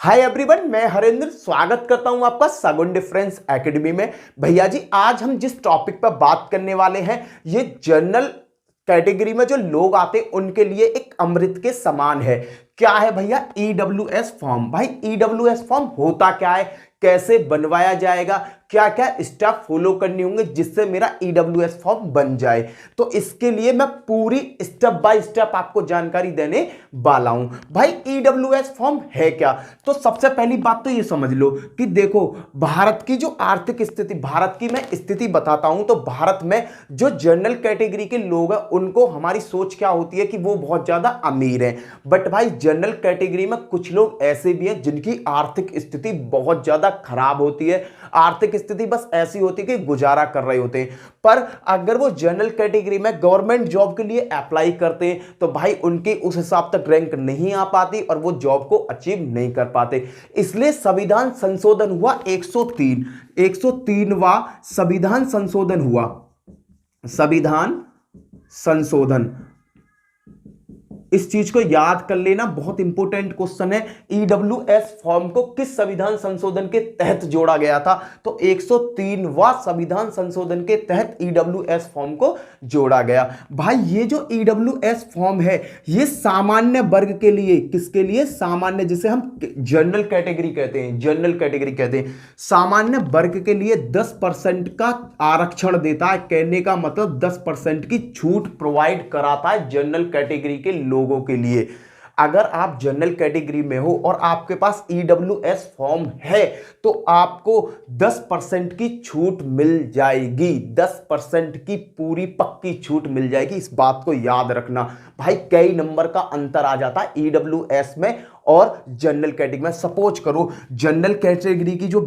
Hi everyone, मैं हरेंद्र स्वागत करता हूं आपका सगुन डिफरेंस एकेडमी में। भैया जी, आज हम जिस टॉपिक पर बात करने वाले हैं ये जनरल कैटेगरी में जो लोग आते हैं उनके लिए एक अमृत के समान है। क्या है भैया? EWS form. भाई ईडब्ल्यूएस फॉर्म होता क्या है, कैसे बनवाया जाएगा, क्या क्या स्टेप फॉलो करनी होंगे जिससे मेरा ईडब्ल्यूएस फॉर्म बन जाए। तो इसके लिए मैं पूरी स्टेप बाय स्टेप आपको जानकारी देने वाला हूं। भाई ईडब्ल्यूएस फॉर्म है क्या? तो सबसे पहली बात तो ये समझ लो कि देखो, भारत की जो आर्थिक स्थिति, भारत की मैं स्थिति बताता हूं। तो भारत में जो जनरल कैटेगरी के लोग हैं उनको हमारी सोच क्या होती है कि वो बहुत ज्यादा अमीर हैं। बट भाई जनरल कैटेगरी में कुछ लोग ऐसे भी हैं जिनकी आर्थिक स्थिति बहुत ज्यादा खराब होती है। आर्थिक स्थिति बस ऐसी होती है कि गुजारा कर रहे होते हैं, पर अगर वो जनरल कैटेगरी में गवर्नमेंट जॉब के लिए अप्लाई करते हैं तो भाई उनकी उस हिसाब तक रैंक नहीं आ पाती और वो जॉब को अचीव नहीं कर पाते। इसलिए संविधान संशोधन हुआ 103वां संविधान संशोधन हुआ। संविधान संशोधन, इस चीज को याद कर लेना, बहुत इंपॉर्टेंट क्वेश्चन है। ईडब्ल्यूएस फॉर्म को किस संविधान संशोधन के तहत जोड़ा गया था? तो 103वां संविधान संशोधन के तहत ईडब्ल्यूएस फॉर्म को जोड़ा गया। भाई ये जो ईडब्ल्यूएस फॉर्म है ये सामान्य वर्ग के लिए, किसके लिए? सामान्य, जिसे हम जनरल कैटेगरी कहते हैं, जनरल कैटेगरी कहते हैं। सामान्य वर्ग के लिए 10% का आरक्षण देता है। कहने का मतलब 10% की छूट प्रोवाइड कराता है जनरल कैटेगरी के लोगों के लिए। अगर आप जनरल कैटेगरी में हो और आपके पास ईडब्ल्यूएस फॉर्म है तो आपको 10% की छूट मिल जाएगी। 10% की पूरी पक्की छूट मिल जाएगी, इस बात को याद रखना। भाई कई नंबर का अंतर आ जाता है ईडब्ल्यूएस में और जनरल कैटेगरी में। सपोज करो जनरल कैटेगरी की जो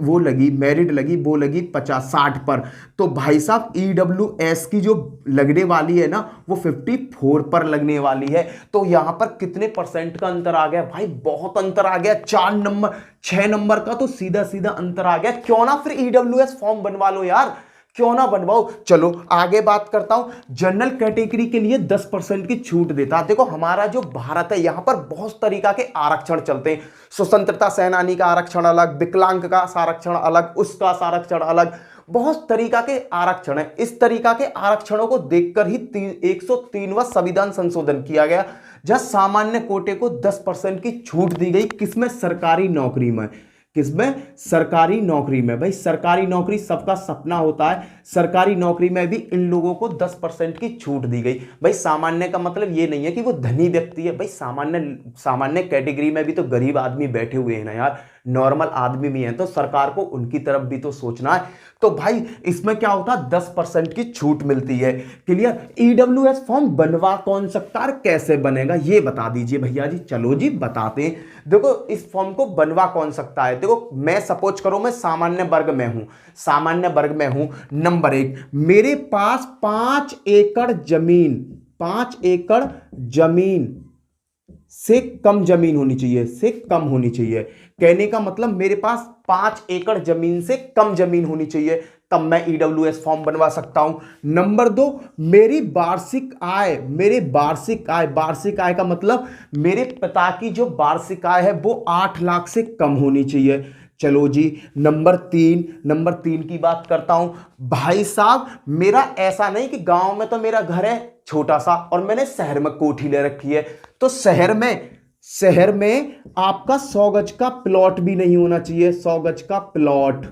वो लगी, मेरिट लगी, वो लगी 50-60 पर, तो भाई साहब ईडब्ल्यूएस की जो लगने वाली है ना वो 54 पर लगने वाली है। तो यहां पर कितने परसेंट का अंतर आ गया? भाई बहुत अंतर आ गया। 4 नंबर 6 नंबर का तो सीधा सीधा अंतर आ गया। क्यों ना फिर ईडब्ल्यूएस फॉर्म बनवा लो यार, क्यों ना बनवाओ। चलो आगे बात करता हूं। जनरल कैटेगरी के लिए 10% की छूट देता है। देखो हमारा जो भारत है यहां पर बहुत तरीका के आरक्षण चलते हैं। स्वतंत्रता सेनानी का आरक्षण अलग, विकलांग का आरक्षण अलग, उसका आरक्षण अलग, बहुत तरीका के आरक्षण है। इस तरीका के आरक्षणों को देखकर ही 103वां संविधान संशोधन किया गया, जहां सामान्य कोटे को 10% की छूट दी गई। किसमें? सरकारी नौकरी में। किसमें? सरकारी नौकरी में। भाई सरकारी नौकरी सबका सपना होता है, सरकारी नौकरी में भी इन लोगों को 10% की छूट दी गई। भाई सामान्य का मतलब ये नहीं है कि वो धनी व्यक्ति है। भाई सामान्य कैटेगरी में भी तो गरीब आदमी बैठे हुए हैं ना यार, नॉर्मल आदमी भी हैं, तो सरकार को उनकी तरफ भी तो सोचना है। तो भाई इसमें क्या होता है? 10% की छूट मिलती है। क्लियर? ईडब्ल्यूएस फॉर्म बनवा कौन सकता है, कैसे बनेगा ये बता दीजिए भैया जी। चलो जी बताते हैं। देखो इस फॉर्म को बनवा कौन सकता है। देखो मैं सपोज करो मैं सामान्य वर्ग में हूं, सामान्य वर्ग में हूं। नंबर 1, मेरे पास 5 एकड़ जमीन, 5 एकड़ जमीन से कम जमीन होनी चाहिए, से कम होनी चाहिए। कहने का मतलब मेरे पास 5 एकड़ जमीन से कम जमीन होनी चाहिए, तब मैं ईडब्ल्यूएस फॉर्म बनवा सकता हूं। नंबर 2, मेरी वार्षिक आय, मेरे वार्षिक आय, वार्षिक आय का मतलब मेरे पिता की जो वार्षिक आय है वो 8 लाख से कम होनी चाहिए। चलो जी नंबर 3 की बात करता हूं। भाई साहब मेरा ऐसा नहीं कि गांव में तो मेरा घर है छोटा सा और मैंने शहर में कोठी ले रखी है, तो शहर में आपका 100 गज का प्लॉट भी नहीं होना चाहिए। 100 गज का प्लॉट,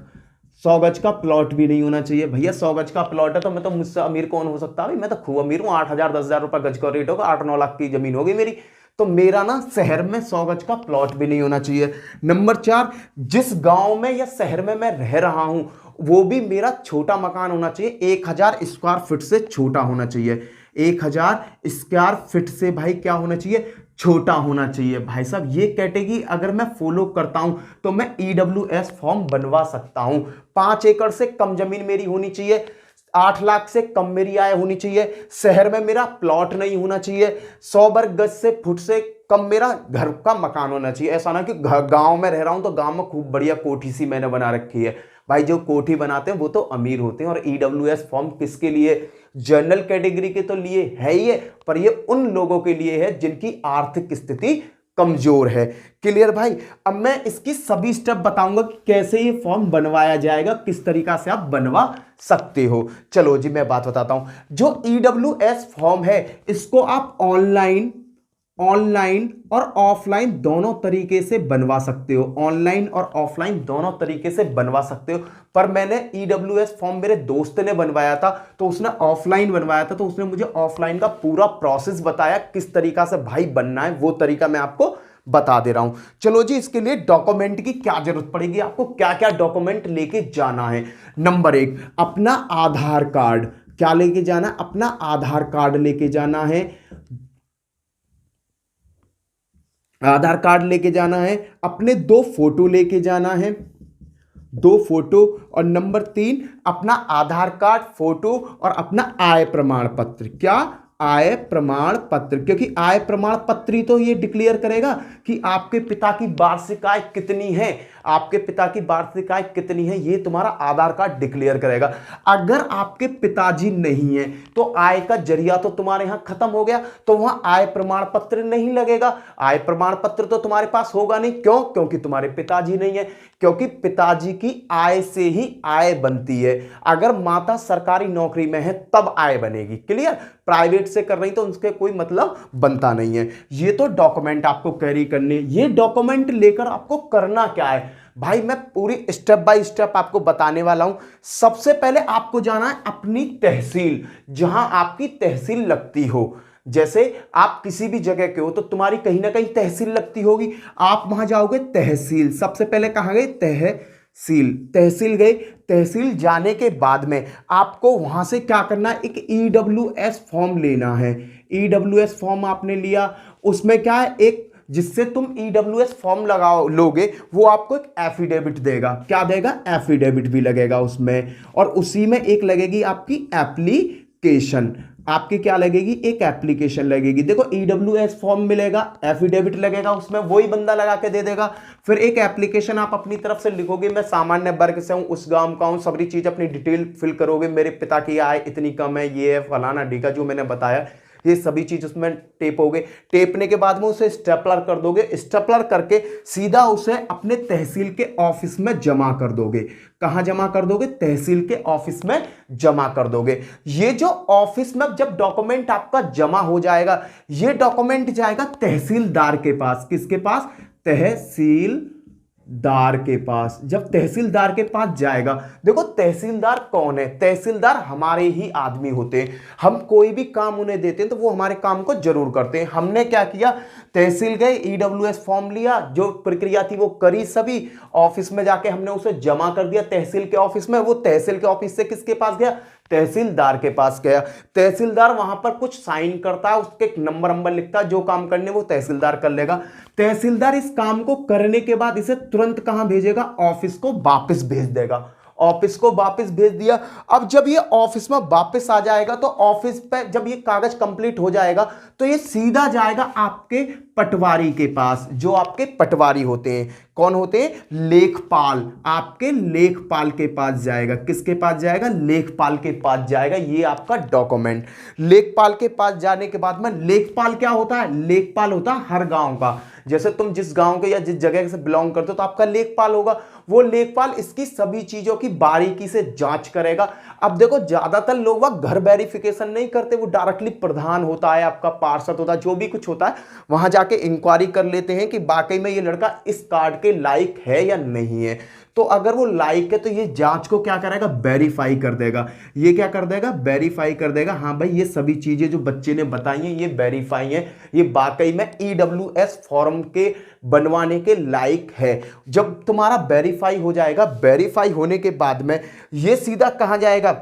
100 गज का प्लॉट भी नहीं होना चाहिए। भैया 100 गज का प्लॉट है तो मैं तो, मुझसे अमीर कौन हो सकता है? मैं तो खूब अमीर हूं। 8,000 10,000 रुपए गज का रेट होगा, 8-9 लाख की जमीन होगी मेरी। तो मेरा ना शहर में 100 गज का प्लॉट भी नहीं होना चाहिए। नंबर 4, जिस गांव में या शहर में मैं रह रहा हूं वो भी मेरा छोटा मकान होना चाहिए। 1000 स्क्वायर फीट से छोटा होना चाहिए। 1000 स्क्वायर फीट से भाई क्या होना चाहिए? छोटा होना चाहिए। भाई साहब ये कैटेगरी अगर मैं फॉलो करता हूं तो मैं ईडब्ल्यूएस फॉर्म बनवा सकता हूं। 5 एकड़ से कम जमीन मेरी होनी चाहिए, 8 लाख से कम मेरी आय होनी चाहिए, शहर में मेरा प्लॉट नहीं होना चाहिए, 100 वर्ग गज से फुट से कम मेरा घर का मकान होना चाहिए। ऐसा ना कि गांव में रह रहा हूं तो गांव में खूब बढ़िया कोठी सी मैंने बना रखी है। भाई जो कोठी बनाते हैं वो तो अमीर होते हैं। और ईडब्ल्यूएस फॉर्म किसके लिए? जनरल कैटेगरी के तो लिए है ही है, पर ये उन लोगों के लिए है जिनकी आर्थिक स्थिति कमजोर है। क्लियर भाई। अब मैं इसकी सभी स्टेप बताऊंगा कि कैसे ये फॉर्म बनवाया जाएगा, किस तरीका से आप बनवा सकते हो। चलो जी मैं बात बताता हूं। जो EWS फॉर्म है इसको आप ऑनलाइन और ऑफलाइन दोनों तरीके से बनवा सकते हो। ऑनलाइन और ऑफलाइन दोनों तरीके से बनवा सकते हो। पर मैंने EWS फॉर्म मेरे दोस्त ने बनवाया था, तो उसने ऑफलाइन बनवाया था, तो उसने मुझे ऑफलाइन का पूरा प्रोसेस बताया किस तरीका से भाई बनना है, वो तरीका मैं आपको बता दे रहा हूं। चलो जी, इसके लिए डॉक्यूमेंट की क्या जरूरत पड़ेगी, आपको क्या क्या डॉक्यूमेंट लेके जाना है। नंबर 1, अपना आधार कार्ड। क्या लेके जाना? अपना आधार कार्ड लेके जाना है। आधार कार्ड लेके जाना है, अपने 2 फोटो लेके जाना है, 2 फोटो। और नंबर 3, अपना आधार कार्ड, फोटो और अपना आय प्रमाण पत्र। क्या? आय प्रमाण पत्र। क्योंकि आय प्रमाण पत्र ही तो ये डिक्लेयर करेगा कि आपके पिता की वार्षिक आय कितनी है। आपके पिता की वार्षिक आय कितनी है ये तुम्हारा आधार कार्ड डिक्लेयर करेगा। अगर आपके पिताजी नहीं है तो आय का जरिया तो तुम्हारे यहां खत्म हो गया, तो वहां आय प्रमाण पत्र नहीं लगेगा। आय प्रमाण पत्र तो तुम्हारे पास होगा नहीं। क्यों? क्योंकि तुम्हारे पिताजी नहीं है। क्योंकि पिताजी की आय से ही आय बनती है। अगर माता सरकारी नौकरी में है तब आय बनेगी। क्लियर? प्राइवेट से कर रही तो उसके कोई मतलब बनता नहीं है। ये तो डॉक्यूमेंट आपको कैरी करने। ये डॉक्यूमेंट लेकर आपको करना क्या है भाई, मैं पूरी स्टेप बाय स्टेप आपको बताने वाला हूं। सबसे पहले आपको जाना है अपनी तहसील, जहां आपकी तहसील लगती हो। जैसे आप किसी भी जगह के हो तो तुम्हारी कहीं ना कहीं तहसील लगती होगी। आप वहां जाओगे तहसील। सबसे पहले कहां गए? तहसील। तहसील गए। तहसील जाने के बाद में आपको वहां से क्या करना है? एक EWS फॉर्म लेना है। EWS फॉर्म आपने लिया, उसमें क्या है, एक जिससे तुम EWS फॉर्म लोगे वो आपको एक एफिडेविट देगा। क्या देगा? एफिडेविट भी लगेगा उसमें। और उसी में एक लगेगी आपकी एप्लीकेशन। आपकी क्या लगेगी? एक एप्लीकेशन लगेगी। देखो EWS फॉर्म मिलेगा, एफिडेविट लगेगा, उसमें वही बंदा लगा के दे देगा। फिर एक एप्लीकेशन आप अपनी तरफ से लिखोगे, मैं सामान्य वर्ग से हूं, उस गांव का हूं, सारी चीज अपनी डिटेल फिल करोगे, मेरे पिता की आय इतनी कम है, ये है फलाना ढीका, जो मैंने बताया ये सभी चीज उसमें टेपोगे। टेपने के बाद में उसे स्टेपलर कर दोगे। स्टेपलर करके सीधा उसे अपने तहसील के ऑफिस में जमा कर दोगे। कहां जमा कर दोगे? तहसील के ऑफिस में जमा कर दोगे। ये जो ऑफिस में जब डॉक्यूमेंट आपका जमा हो जाएगा, ये डॉक्यूमेंट जाएगा तहसीलदार के पास। किसके पास? तहसीलदार के पास। जब तहसीलदार के पास जाएगा, देखो तहसीलदार कौन है? तहसीलदार हमारे ही आदमी होते हैं। हम कोई भी काम उन्हें देते हैं तो वो हमारे काम को जरूर करते हैं। हमने क्या किया? तहसील गए, EWS फॉर्म लिया, जो प्रक्रिया थी वो करी, सभी ऑफिस में जाके हमने उसे जमा कर दिया तहसील के ऑफिस में। वो तहसील के ऑफिस से किसके पास गया? तहसीलदार के पास गया। तहसीलदार वहां पर कुछ साइन करता है, उसके नंबर लिखता है, जो काम करने वो तहसीलदार कर लेगा। तहसीलदार इस काम को करने के बाद इसे तुरंत कहां भेजेगा? ऑफिस को वापस भेज देगा। ऑफिस को वापस भेज दिया। अब जब ये ऑफिस में वापस आ जाएगा तो ऑफिस पे जब ये कागज कंप्लीट हो जाएगा तो ये सीधा जाएगा आपके पटवारी के पास। जो आपके पटवारी होते हैं, कौन होते हैं? लेखपाल। आपके लेखपाल के पास जाएगा। किसके पास जाएगा? लेखपाल के पास जाएगा। ये आपका डॉक्यूमेंट लेखपाल के पास जाने के बाद में, लेखपाल क्या होता है? लेखपाल होता है हर गांव का। जैसे तुम जिस गांव के या जिस जगह से बिलोंग करते हो तो आपका लेखपाल होगा। वो लेखपाल इसकी सभी चीजों की बारीकी से जांच करेगा। अब देखो ज्यादातर लोग वह घर वेरिफिकेशन नहीं करते, वो डायरेक्टली प्रधान होता है, आपका पार्षद होता है, जो भी कुछ होता है वहां जाके इंक्वायरी कर लेते हैं कि वाकई में ये लड़का इस कार्ड के लायक है या नहीं है। तो अगर वो लायक है तो ये जांच को क्या करेगा? वेरीफाई कर देगा। ये क्या कर देगा? वेरीफाई कर देगा। हाँ भाई, ये सभी चीजें जो बच्चे ने बताई हैं ये वेरीफाई हैं, ये वाकई में EWS फॉर्म के बनवाने के लायक है। जब तुम्हारा वेरीफाई हो जाएगा, वेरीफाई होने के बाद में ये सीधा कहां जाएगा?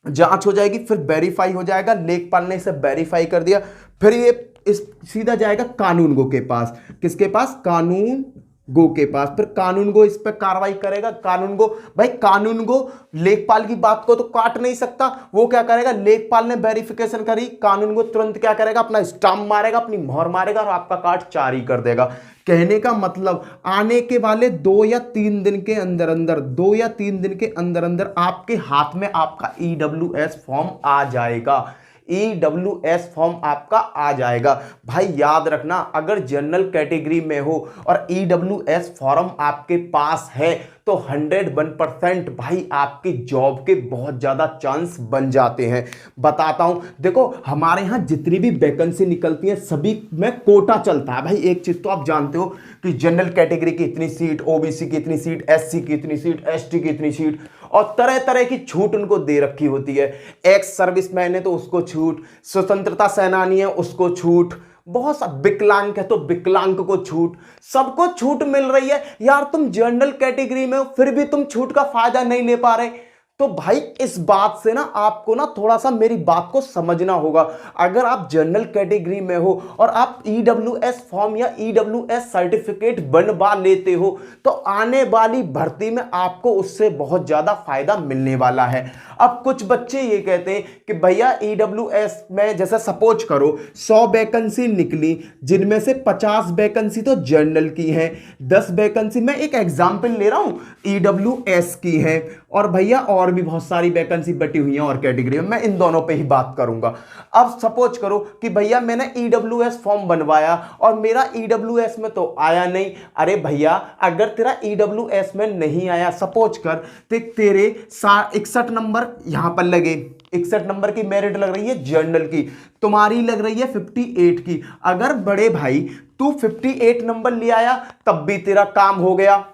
जांच हो जाएगी, फिर वेरीफाई हो जाएगा। लेखपाल ने इसे वेरीफाई कर दिया, फिर ये इस सीधा जाएगा कानून गो के पास। किसके पास? कानून गो के पास। फिर कानून गो इस पर कार्रवाई करेगा। कानून गो, भाई कानून गो लेखपाल की बात को तो काट नहीं सकता। वो क्या करेगा? लेखपाल ने वेरिफिकेशन करी, कानून गो तुरंत क्या करेगा? अपना स्टाम्प मारेगा, अपनी मोहर मारेगा और आपका कार्ड जारी कर देगा। कहने का मतलब आने के वाले 2 या 3 दिन के अंदर अंदर, 2 या 3 दिन के अंदर अंदर आपके हाथ में आपका EWS फॉर्म आ जाएगा। EWS फॉर्म आपका आ जाएगा। भाई याद रखना, अगर जनरल कैटेगरी में हो और EWS फॉर्म आपके पास है तो 101% भाई आपके जॉब के बहुत ज्यादा चांस बन जाते हैं। बताता हूं, देखो हमारे यहां जितनी भी वैकेंसी निकलती है सभी में कोटा चलता है। भाई एक चीज तो आप जानते हो कि जनरल कैटेगरी की इतनी सीट, ओबीसी की इतनी सीट, SC की इतनी सीट, ST की इतनी सीट, और तरह तरह की छूट उनको दे रखी होती है। एक्स सर्विसमैन है तो उसको छूट, स्वतंत्रता सेनानी है उसको छूट, बहुत सा विकलांग है तो विकलांग को छूट, सबको छूट मिल रही है। यार तुम जनरल कैटेगरी में हो फिर भी तुम छूट का फायदा नहीं ले पा रहे, तो भाई इस बात से ना आपको ना थोड़ा सा मेरी बात को समझना होगा। अगर आप जनरल कैटेगरी में हो और आप EWS फॉर्म या EWS सर्टिफिकेट बनवा लेते हो तो आने वाली भर्ती में आपको उससे बहुत ज्यादा फायदा मिलने वाला है। अब कुछ बच्चे ये कहते हैं कि भैया EWS में जैसे सपोज करो 100 वैकेंसी निकली, जिनमें से 50 वैकेंसी तो जनरल की है, 10 वैकेंसी, मैं एक एग्जांपल ले रहा हूं, EWS की है, और भैया और भी बहुत सारी वैकेंसी बटी हुई हैं और कैटेगरी में, मैं इन दोनों पे ही बात करूंगा। अब सपोज करो कि भैया मैंने EWS फॉर्म बनवाया और मेरा EWS में तो आया नहीं। अरे भैया अगर तेरा EWS में नहीं आया, सपोज कर तेरे 61 नंबर यहां पर लगे, 61 नंबर की मेरिट लग रही है जनरल की, तुम्हारी लग रही है 58 की। अगर बड़े भाई तू 58 नंबर ले आया तब भी तेरा काम हो गया,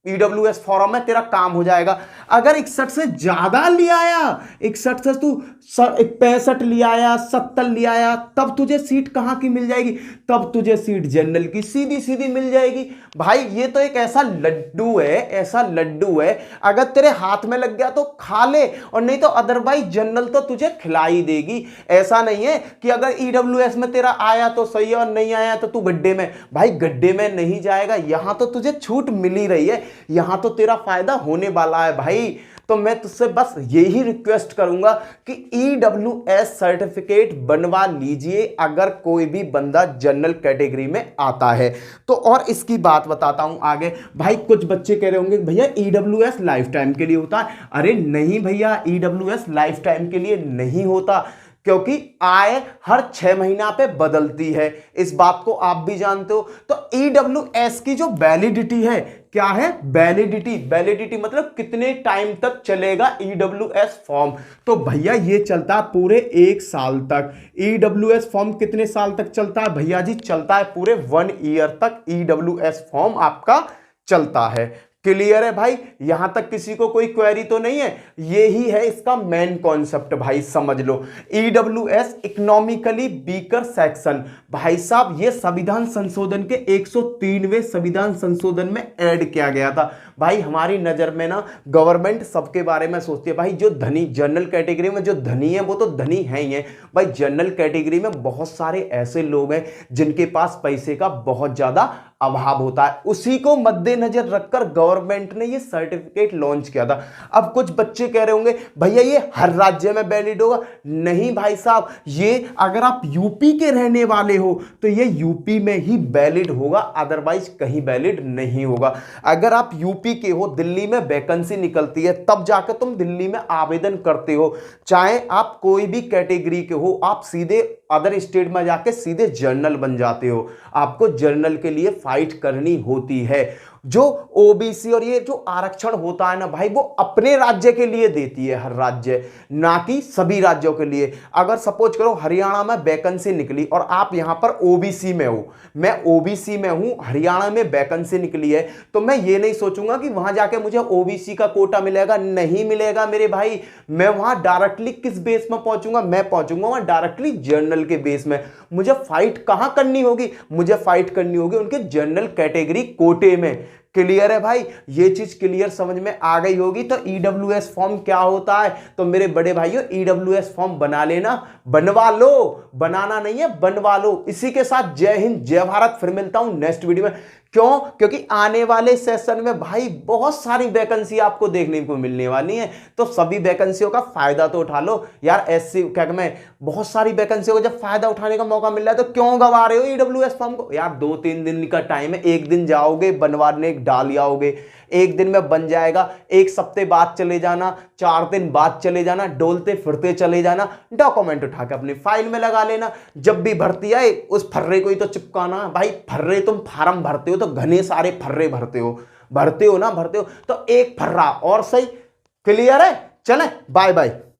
EWS फॉर्म में तेरा काम हो जाएगा। अगर 61 से ज्यादा ले आया, 61 से तू 65 ले आया, 70 ले आया, तब तुझे सीट कहां की मिल जाएगी? तब तुझे सीट जनरल की सीधी सीधी मिल जाएगी। भाई ये तो एक ऐसा लड्डू है, ऐसा लड्डू है, अगर तेरे हाथ में लग गया तो खा ले, और नहीं तो अदरवाइज जनरल तो तुझे खिला ही देगी। ऐसा नहीं है कि अगर EWS में तेरा आया तो सही है और नहीं आया तो तू गड्ढे में। भाई गड्ढे में नहीं जाएगा, यहां तो तुझे छूट मिल ही रही है, यहां तो तेरा फायदा होने वाला है भाई। तो मैं तुझसे बस यही रिक्वेस्ट करूंगा कि EWS सर्टिफिकेट बनवा लीजिए अगर कोई भी बंदा जनरल कैटेगरी में आता है तो। और इसकी बात बताता हूं आगे। भाई कुछ बच्चे कह रहे होंगे भैया EWS लाइफ टाइम के लिए होता है। अरे नहीं भैया, EWS लाइफ टाइम के लिए नहीं होता, क्योंकि आय हर 6 महीना पे बदलती है, इस बात को आप भी जानते हो। तो EWS की जो वैलिडिटी है, क्या है वैलिडिटी? वैलिडिटी मतलब कितने टाइम तक चलेगा EWS फॉर्म? तो भैया ये चलता है पूरे 1 साल तक। EWS फॉर्म कितने साल तक चलता है भैया जी? चलता है पूरे 1 ईयर तक EWS फॉर्म आपका चलता है। क्लियर है भाई? यहां तक किसी को कोई क्वेरी तो नहीं है? यही है इसका मेन कॉन्सेप्ट भाई, समझ लो। EWS इकोनॉमिकली वीकर सेक्शन, भाई साहब ये संविधान संशोधन के 103वें संविधान संशोधन में ऐड किया गया था। भाई हमारी नजर में ना गवर्नमेंट सबके बारे में सोचती है। भाई जो धनी, जनरल कैटेगरी में जो धनी है वो तो धनी है ही है भाई। जनरल कैटेगरी में बहुत सारे ऐसे लोग हैं जिनके पास पैसे का बहुत ज्यादा अभाव होता है, उसी को मद्देनजर रखकर गवर्नमेंट ने ये सर्टिफिकेट लॉन्च किया था। अब कुछ बच्चे कह रहे होंगे भैया ये हर राज्य में वैलिड होगा। नहीं भाई साहब, ये अगर आप यूपी के रहने वाले हो तो ये यूपी में ही वैलिड होगा, अदरवाइज कहीं वैलिड नहीं होगा। अगर आप यूपी के हो, दिल्ली में वैकेंसी निकलती है तब जाकर तुम दिल्ली में आवेदन करते हो, चाहे आप कोई भी कैटेगरी के हो, आप सीधे अदर स्टेट में जाके सीधे जनरल बन जाते हो। आपको जनरल के लिए फाइट करनी होती है। जो ओबीसी और ये जो आरक्षण होता है ना भाई, वो अपने राज्य के लिए देती है हर राज्य, ना कि सभी राज्यों के लिए। अगर सपोज करो हरियाणा में वैकेंसी निकली और आप यहां पर ओबीसी में हो, मैं ओबीसी में हूं, हरियाणा में वैकेंसी निकली है, तो मैं ये नहीं सोचूंगा कि वहां जाके मुझे ओबीसी का कोटा मिलेगा, नहीं मिलेगा मेरे भाई। मैं वहां डायरेक्टली किस बेस में पहुंचूंगा? मैं पहुंचूंगा वहां डायरेक्टली जनरल के बेस में। मुझे फाइट कहां करनी होगी? मुझे फाइट करनी होगी उनके जनरल कैटेगरी कोटे में। क्लियर है भाई? ये चीज क्लियर समझ में आ गई होगी। तो EWS फॉर्म क्या होता है? तो मेरे बड़े भाइयों EWS फॉर्म बना लेना, बनवा लो, बनाना नहीं है बनवा लो। इसी के साथ जय हिंद जय भारत, फिर मिलता हूं नेक्स्ट वीडियो में। क्यों? क्योंकि आने वाले सेशन में भाई बहुत सारी वैकेंसी आपको देखने को मिलने वाली है, तो सभी वैकेंसियों का फायदा तो उठा लो यार। ऐसे क्या मैं बहुत सारी वैकेंसियों का जब फायदा उठाने का मौका मिल रहा है तो क्यों गवा रहे हो EWS फॉर्म को? यार 2-3 दिन का टाइम है, एक दिन जाओगे बनवाने डाल आओगे, एक दिन में बन जाएगा, एक सप्ते बाद चले जाना, 4 दिन बाद चले जाना, डोलते फिरते चले जाना, डॉक्यूमेंट उठा के अपनी फाइल में लगा लेना। जब भी भर्ती आए उस फर्रे को ही तो चिपकाना। भाई फर्रे, तुम फार्म भरते हो तो घने सारे फर्रे भरते हो ना, भरते हो तो एक फर्रा और सही। क्लियर है? चले, बाय बाय।